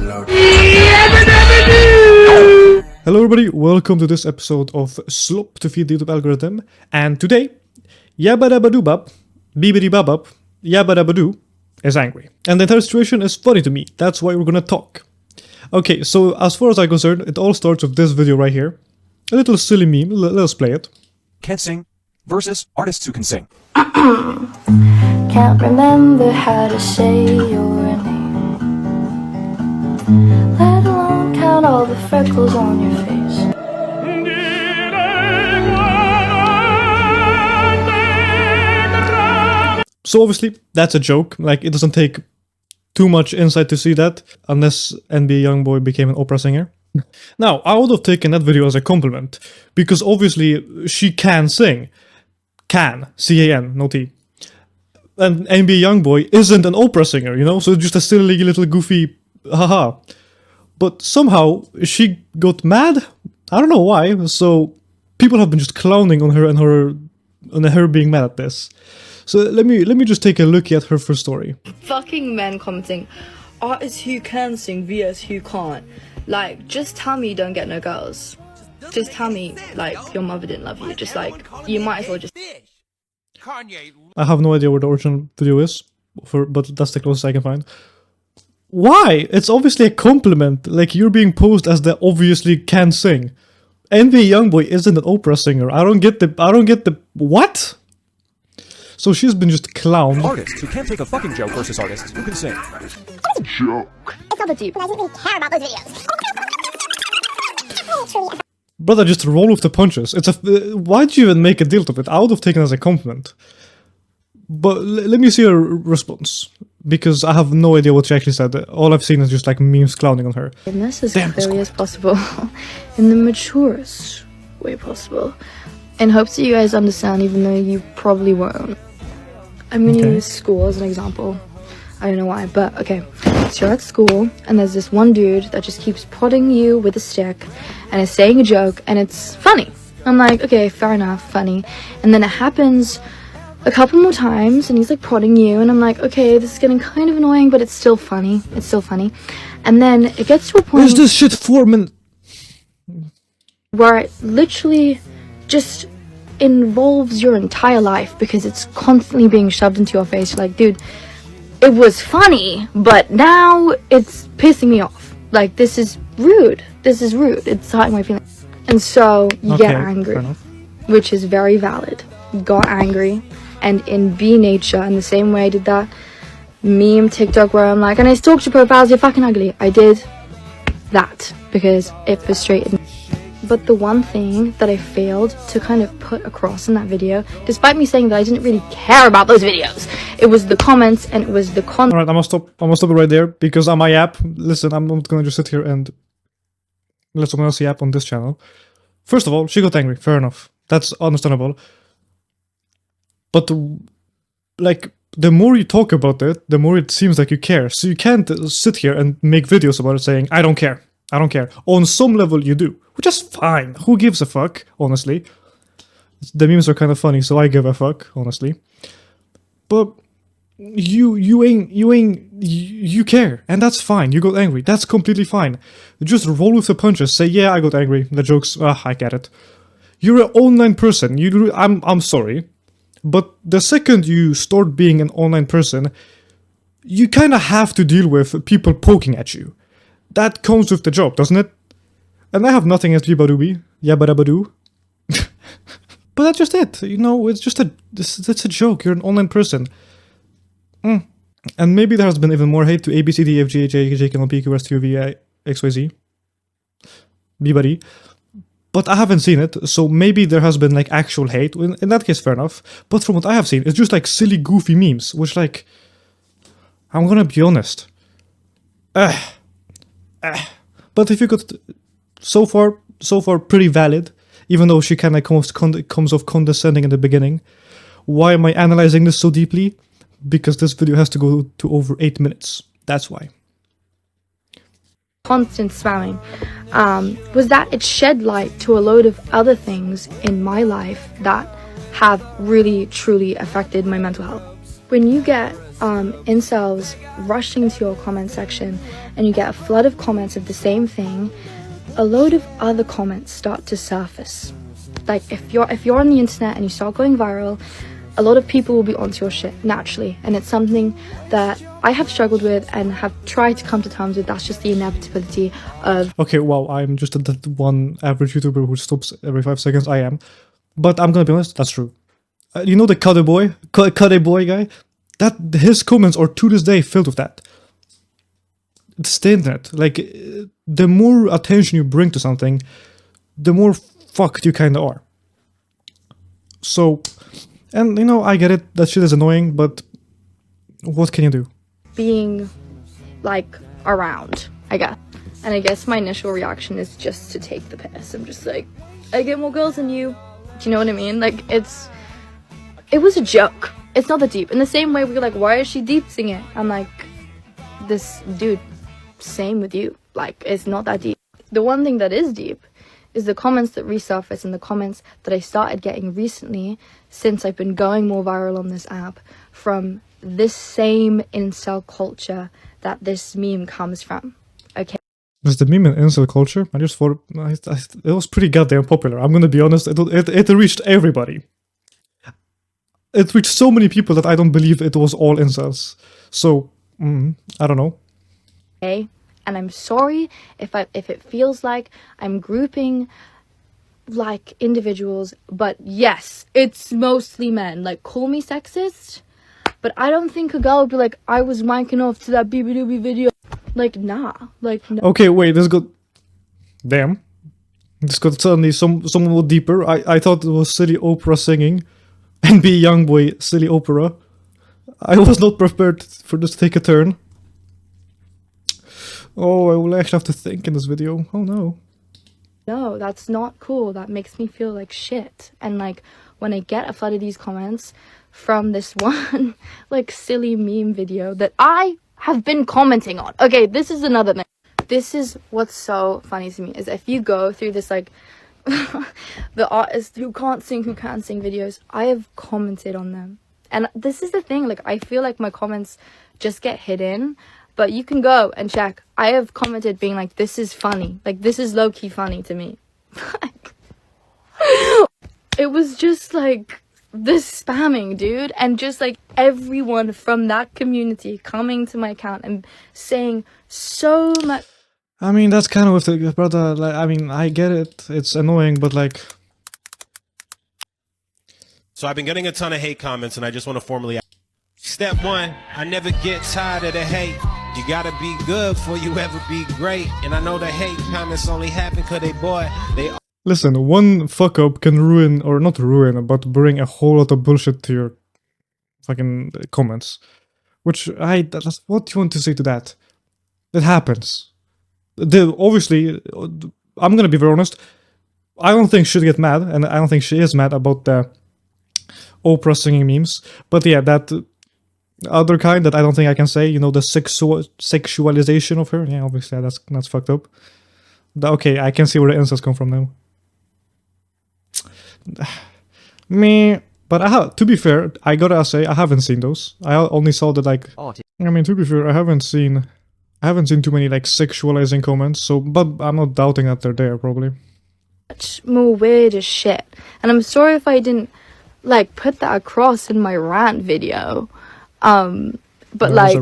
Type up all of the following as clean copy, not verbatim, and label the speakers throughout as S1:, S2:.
S1: Hello everybody, welcome to this episode of Slop to Feed the YouTube Algorithm, and today, Yabadoobee, beabadoobee, Yabadoobee is angry. And the entire situation is funny to me, that's why we're gonna talk. Okay, so as far as I'm concerned, it all starts with this video right here. A little silly meme, let's play it.
S2: Can't sing versus artists who can sing.
S3: Can't remember how to say your name, let alone count all the freckles on your face.
S1: So obviously, that's a joke, like it doesn't take too much insight to see that, unless NBA Youngboy became an opera singer. Now, I would have taken that video as a compliment, because obviously she can sing. Can, C-A-N, no T. And NBA Youngboy isn't an opera singer, you know, so it's just a silly little goofy haha. But somehow she got mad. I don't know why. So people have been just clowning on her and her being mad at this. So let me just take a look at her first story.
S4: Fucking men commenting, artists who can sing vs who can't. Like, just tell me you don't get no girls. Just tell me, like, your mother didn't love you. Just like, you might as well just.
S1: I have no idea what the original video is, but that's the closest I can find. Why? It's obviously a compliment. Like, you're being posed as the obviously can sing. NBA Youngboy isn't an opera singer. I don't get the what? So she's been just clowned.
S2: Artists who can't take a fucking joke versus artists who can sing.
S5: Joke. It's not a dupe, but I didn't really care about those videos.
S1: Brother, just roll with the punches. It's a. Why'd you even make a deal of it? I would have taken it as a compliment. But let me see her response, because I have no idea what she actually said. All I've seen is just like memes clowning on her.
S4: And this as clearly as possible, in the maturest way possible, in hopes that you guys understand, even though you probably won't. I'm gonna use school as an example. I don't know why, but okay. So you're at school, and there's this one dude that just keeps prodding you with a stick, and is saying a joke, and it's funny. I'm like, okay, fair enough, funny. And then it happens a couple more times, and he's like prodding you, and I'm like, okay, this is getting kind of annoying, but it's still funny. It's still funny. And then it gets to a point.
S1: Where's this shit 4 minutes?
S4: Where it literally just involves your entire life, because it's constantly being shoved into your face. You're like, dude, it was funny, but now it's pissing me off. Like, this is rude. This is rude. It's hurting my feelings. And so you get angry, which is very valid. Got angry, and in B nature, in the same way I did that meme TikTok where I'm like, and I stalked your profiles, you're fucking ugly. I did that because it frustrated me. But the one thing that I failed to kind of put across in that video, despite me saying that I didn't really care about those videos, it was the comments and it was the content.
S1: Alright, I'm gonna stop it right there, because on my app, listen, I'm not gonna just sit here and let someone else see app on this channel. First of all, she got angry, fair enough. That's understandable. But like, the more you talk about it, the more it seems like you care. So you can't sit here and make videos about it saying, I don't care. I don't care. On some level you do, which is fine. Who gives a fuck, honestly? The memes are kind of funny, so I give a fuck, honestly. But you care, and that's fine. You got angry. That's completely fine. Just roll with the punches. Say, yeah, I got angry. The joke's, I get it. You're an online person. I'm sorry. But the second you start being an online person, you kind of have to deal with people poking at you. That comes with the job, doesn't it? And I have nothing against beabadoobee, Yabadoobee. But that's just it, you know, it's just it's a joke, you're an online person. And maybe there has been even more hate to A, B, C, D, F, G, H, I, J, K, L, M, P, Q, R, S, T, U, V, X, Y, Z. Beabody. But I haven't seen it, so maybe there has been like actual hate. In that case, fair enough. But from what I have seen, it's just like silly, goofy memes, which, like, I'm gonna be honest. But if you got so far pretty valid, even though she kind of comes off condescending in the beginning. Why am I analyzing this so deeply? Because this video has to go to over 8 minutes. That's why.
S4: Constant spamming was that it shed light to a load of other things in my life that have really truly affected my mental health. When you get incels rushing to your comment section and you get a flood of comments of the same thing, a load of other comments start to surface. Like if you're on the internet and you start going viral, a lot of people will be onto your shit naturally, and it's something that I have struggled with and have tried to come to terms with. That's just the inevitability of...
S1: Okay, wow, I'm just that one average YouTuber who stops every 5 seconds. I am. But I'm gonna be honest, that's true. You know the Cuddy Boy guy? That his comments are to this day filled with that. It's the internet. Like, the more attention you bring to something, the more fucked you kinda are. So, and you know, I get it, that shit is annoying, but what can you do?
S4: Being, like, around, I guess. And I guess my initial reaction is just to take the piss. I'm just like, I get more girls than you. Do you know what I mean? Like, it was a joke. It's not that deep. In the same way we're like, why is she deep singing? I'm like, this dude, same with you. Like, it's not that deep. The one thing that is deep is the comments that resurface and the comments that I started getting recently since I've been going more viral on this app from this same incel culture that this meme comes from. Okay.
S1: Is the meme an incel culture? I just thought it was pretty goddamn popular. I'm gonna be honest, it reached everybody. It reached so many people that I don't believe it was all incels. So, I don't know.
S4: Okay. And I'm sorry if it feels like I'm grouping like individuals, but yes, it's mostly men. Like, call me sexist, but I don't think a girl would be like, I was wanking off to that beabadoobee video. Like, nah. Like, no.
S1: Okay, wait, this got... Damn. This got suddenly somewhat deeper. I thought it was silly opera singing. And be young boy silly opera. I was not prepared for this to take a turn. Oh, I will actually have to think in this video. Oh no.
S4: No, that's not cool. That makes me feel like shit. And like, when I get a flood of these comments from this one, like, silly meme video that I have been commenting on. Okay, this is another thing. This is what's so funny to me, is if you go through this, like, the artist who can't sing, who can sing videos, I have commented on them. And this is the thing, like, I feel like my comments just get hidden. But you can go and check. I have commented being like, this is funny. Like, this is low-key funny to me. It was just like this spamming, dude. And just like everyone from that community coming to my account and saying so much.
S1: I mean, that's kind of with the brother. Like, I mean, I get it. It's annoying, but like...
S6: So I've been getting a ton of hate comments, and I just want to formally... Step one, I never get tired of the hate. You gotta be good before you ever be great. And I know the hate comments only happen cause they...
S1: Listen, one fuck up can ruin, or not ruin, but bring a whole lot of bullshit to your fucking comments. Which, that's, what do you want to say to that? It happens. Obviously, I'm gonna be very honest, I don't think she'd get mad, and I don't think she is mad about the Oprah singing memes. But yeah, that... other kind that I don't think I can say, you know, the sexualization of her. Yeah, obviously that's fucked up. Okay, I can see where the incels come from now. Me, but to be fair, I gotta say I haven't seen those. I only saw that, like, I mean, to be fair, I haven't seen too many like sexualizing comments. So, but I'm not doubting that they're there probably.
S4: Much more weird as shit, and I'm sorry if I didn't like put that across in my rant video. But like,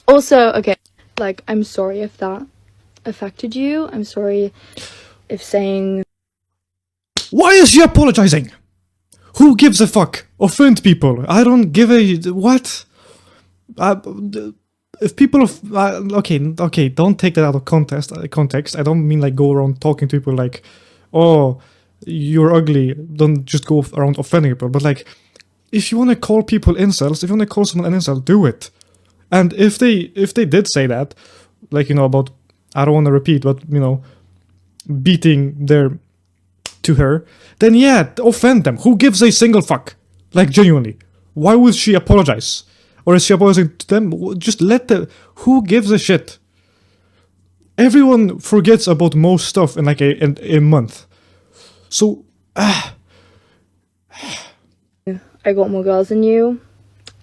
S4: also, okay, like, I'm sorry if that affected you. I'm sorry if saying...
S1: Why is she apologizing? Who gives a fuck? Offend people. I don't give a... What? If people... okay, don't take that out of context. I don't mean like go around talking to people like, oh, you're ugly. Don't just go around offending people. But like... if you want to call people incels, if you want to call someone an incel, do it. And if they did say that, like, you know, about, I don't want to repeat, but, you know, beating to her, then yeah, offend them. Who gives a single fuck? Like, genuinely. Why would she apologize? Or is she apologizing to them? Just let them... Who gives a shit? Everyone forgets about most stuff in like a month. So,
S4: I got more girls than you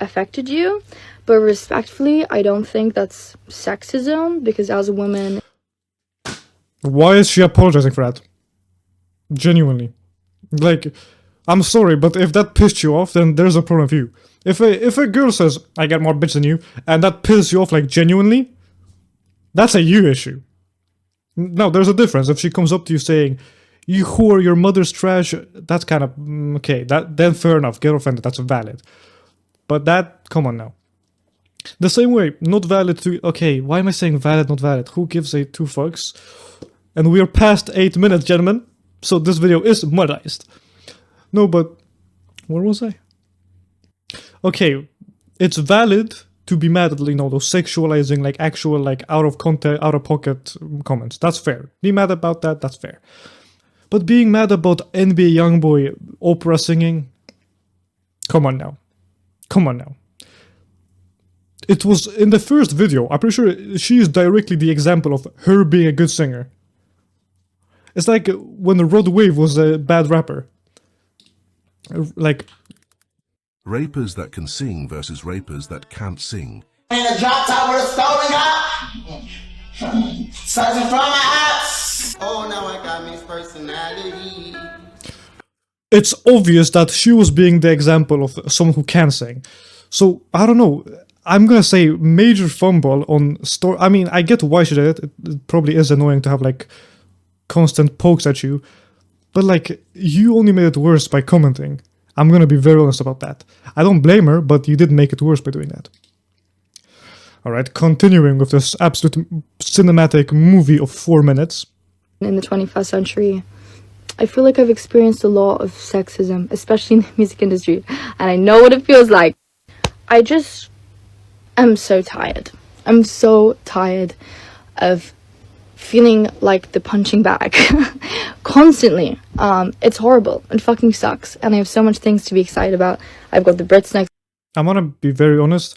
S4: affected you, But respectfully, I don't think that's sexism, because as a woman,
S1: Why is she apologizing for that? Genuinely. Like, I'm sorry, but if that pissed you off, then there's a problem with you. If a girl says, I get more bitch than you, and that pisses you off, like, genuinely, that's a you issue. Now, there's a difference. If she comes up to you saying, you whore, your mother's trash, that's kind of, okay, then fair enough, get offended, that's valid. But that, come on now. The same way, not valid to, okay, why am I saying valid, not valid? Who gives a two fucks? And we are past 8 minutes, gentlemen, so this video is monetized. No, but, where was I? Okay, it's valid to be mad at, you know, those sexualizing, like, actual, like, out of context, out of pocket comments. That's fair. Be mad about that, that's fair. But being mad about NBA Youngboy opera singing, come on now. Come on now. It was in the first video, I'm pretty sure she is directly the example of her being a good singer. It's like when Rod Wave was a bad rapper. Like,
S7: Rapers that can sing versus rapers that can't sing.
S8: In a drop top with a stolen car. Searching for my ops. Oh, now I got Miss Personality.
S1: it's obvious that she was being the example of someone who can sing. So, I don't know. I'm gonna say major fumble on story. I mean, I get why she did it. It probably is annoying to have, like, constant pokes at you. But, like, you only made it worse by commenting. I'm gonna be very honest about that. I don't blame her, but you did make it worse by doing that. Alright, continuing with this absolute cinematic movie of 4 minutes.
S4: in the 21st century, I feel like I've experienced a lot of sexism, especially in the music industry, and I know what it feels like. I just am so tired. I'm so tired of feeling like the punching bag constantly. It's horrible and fucking sucks, and I have so much things to be excited about. I've got the Brits next.
S1: I'm gonna be very honest.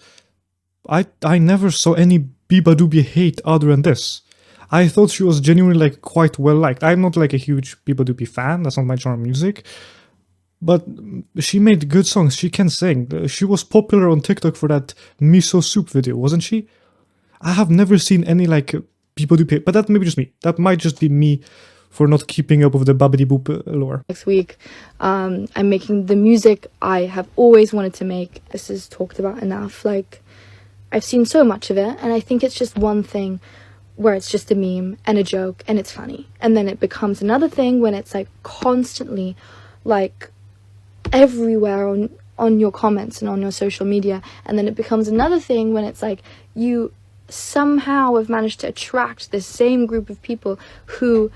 S1: I never saw any beabadoobee hate other than this. I thought she was genuinely, like, quite well liked. I'm not, like, a huge beabadoobee fan. That's not my genre of music. But she made good songs. She can sing. She was popular on TikTok for that miso soup video, wasn't she? I have never seen any, like, beabadoobee, but that may be just me. That might just be me for not keeping up with the babbity boop lore.
S4: Next week, I'm making the music I have always wanted to make. This is talked about enough. Like, I've seen so much of it, and I think it's just one thing where it's just a meme and a joke and it's funny, and then it becomes another thing when it's, like, constantly, like, everywhere on your comments and on your social media, and then it becomes another thing when it's like you somehow have managed to attract the same group of people who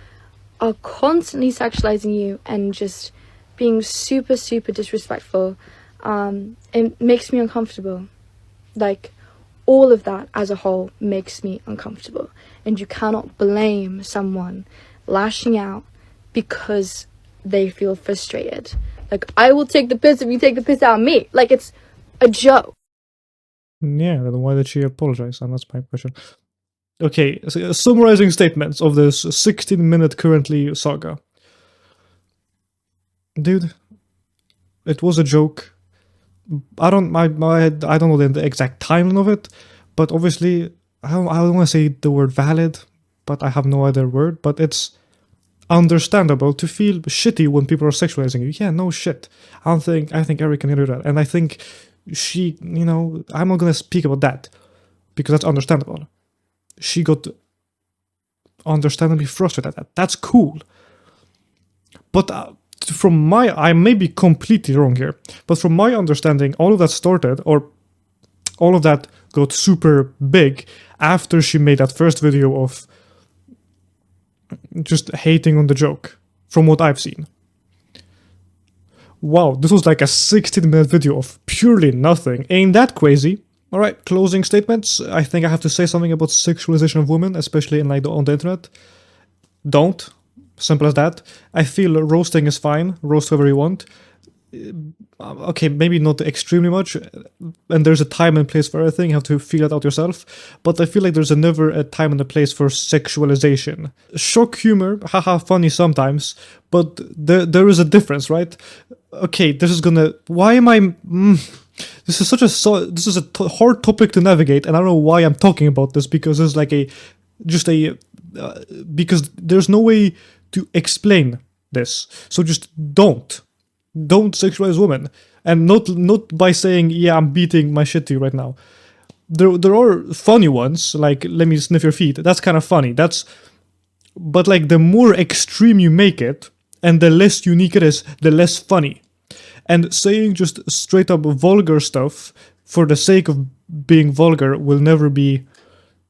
S4: are constantly sexualizing you and just being super, super disrespectful. It makes me uncomfortable. Like, all of that as a whole makes me uncomfortable. And you cannot blame someone lashing out because they feel frustrated. Like, I will take the piss if you take the piss out of me. Like, it's a joke.
S1: Yeah, then why did she apologize? And that's my question. Okay, so, summarizing statements of this 16-minute currently saga. Dude, it was a joke. I don't know the exact timeline of it, but obviously, I don't want to say the word valid, but I have no other word, but it's understandable to feel shitty when people are sexualizing you. Yeah, no shit. I think Eric can do that. And I think she, you know, I'm not going to speak about that because that's understandable. She got understandably frustrated at that. That's cool. But I may be completely wrong here, but from my understanding, all of that started, or all of that got super big after she made that first video of just hating on the joke, from what I've seen. Wow, this was like a 16-minute video of purely nothing. Ain't that crazy? Alright, closing statements. I think I have to say something about sexualization of women, especially in, like, on the internet. Don't. Simple as that. I feel roasting is fine. Roast whoever you want. Okay, maybe not extremely much, and there's a time and place for everything. You have to figure it out yourself. But I feel like there's never a time and a place for sexualization. Shock humor, haha, funny sometimes, but there is a difference, right? Okay, this is gonna... Why am I... This is such a hard topic to navigate, and I don't know why I'm talking about this, because it's like because there's no way to explain this. So just don't sexualize women, and not by saying, yeah, I'm beating my shit to you right now. There are funny ones, like let me sniff your feet. That's kind of funny. But like the more extreme you make it, and the less unique it is, the less funny. And saying just straight up vulgar stuff for the sake of being vulgar will never be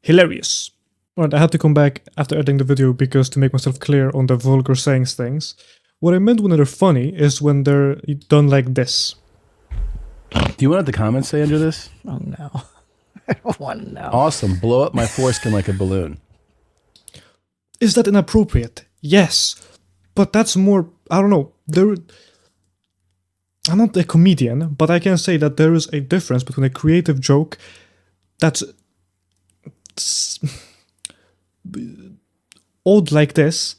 S1: hilarious. Right, I had to come back after editing the video because to make myself clear on the vulgar saying things. What I meant when they're funny is when they're done like this.
S9: Do you want what the comments say under this?
S10: Oh no. I don't want to know.
S9: Awesome. Blow up my foreskin like a balloon.
S1: Is that inappropriate? Yes. But that's more, I don't know. I'm not a comedian, but I can say that there is a difference between a creative joke that's odd like this,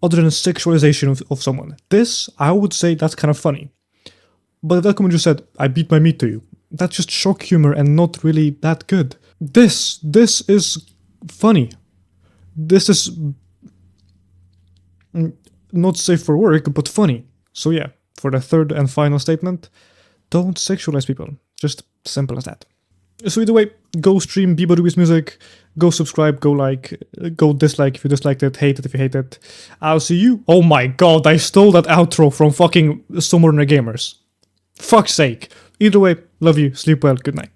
S1: other than sexualization of someone. This, I would say that's kind of funny. But if that comment just said, I beat my meat to you, that's just shock humor and not really that good. This is funny. This is not safe for work, but funny. So yeah, for the third and final statement, don't sexualize people. Just simple as that. So either way, go stream beabadoobee's music, go subscribe, go like, go dislike if you disliked it, hate it if you hate it. I'll see you. Oh my god, I stole that outro from fucking Somewhere in the Gamers. Fuck's sake. Either way, love you, sleep well, good night.